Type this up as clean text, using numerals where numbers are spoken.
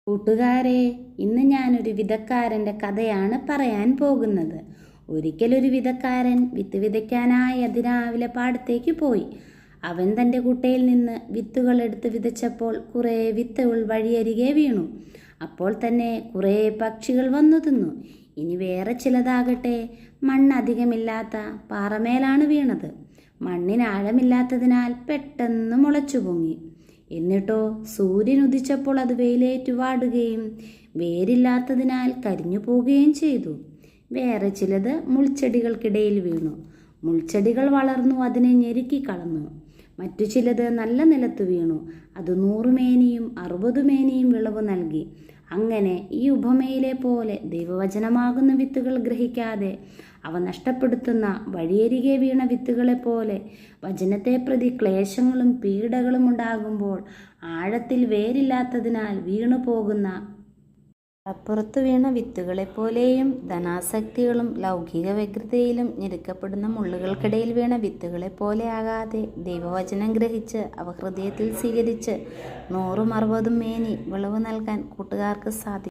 കൂട്ടുകാരെ, ഇന്ന് ഞാനൊരു വിതക്കാരൻ്റെ കഥയാണ് പറയാൻ പോകുന്നത്. ഒരിക്കലൊരു വിതക്കാരൻ വിത്ത് വിതയ്ക്കാനായി അതിരാവിലെ പാടത്തേക്ക് പോയി. അവൻ തൻ്റെ കുട്ടയിൽ നിന്ന് വിത്തുകൾ എടുത്ത് വിതച്ചപ്പോൾ കുറേ വിത്തുകൾ വഴിയരികെ വീണു. അപ്പോൾ തന്നെ കുറേ പക്ഷികൾ വന്നു തിന്നു. ഇനി വേറെ ചിലതാകട്ടെ മണ്ണധികമില്ലാത്ത പാറമേലാണ് വീണത്. മണ്ണിന് ആഴമില്ലാത്തതിനാൽ പെട്ടെന്ന് മുളച്ചു പൊങ്ങി. എന്നിട്ടോ സൂര്യൻ ഉദിച്ചപ്പോൾ അത് വെയിലേറ്റു വാടുകയും വേരില്ലാത്തതിനാൽ കരിഞ്ഞു പോവുകയും ചെയ്തു. വേറെ ചിലത് മുൾച്ചെടികൾക്കിടയിൽ വീണു. മുൾച്ചെടികൾ വളർന്നു അതിനെ ഞെരുക്കിക്കളഞ്ഞു. മറ്റു ചിലത് നല്ല നിലത്ത് വീണു. അത് 100 മേനിയും 60 മേനിയും വിളവ് നൽകി. അങ്ങനെ ഈ ഉപമയിലെ പോലെ ദൈവവചനമാകുന്ന വിത്തുകൾ ഗ്രഹിക്കാതെ അവ നഷ്ടപ്പെടുത്തുന്ന വഴിയരികെ വീണ വിത്തുകളെപ്പോലെ വചനത്തെ പ്രതി ക്ലേശങ്ങളും പീഡകളും ഉണ്ടാകുമ്പോൾ ആഴത്തിൽ വേരില്ലാത്തതിനാൽ വീണു പോകുന്ന അപ്പുറത്തു വീണ വിത്തുകളെപ്പോലെയും ധനാസക്തികളും ലൗകിക വ്യഗ്രതയിലും ഞെരുക്കപ്പെടുന്ന മുള്ളുകൾക്കിടയിൽ വീണ വിത്തുകളെപ്പോലെ ആകാതെ ദൈവവചനം ഗ്രഹിച്ച് അവ ഹൃദയത്തിൽ സ്വീകരിച്ച് 100 60 മേനി വിളവ് നൽകാൻ കൂട്ടുകാർക്ക് സാധിക്കും.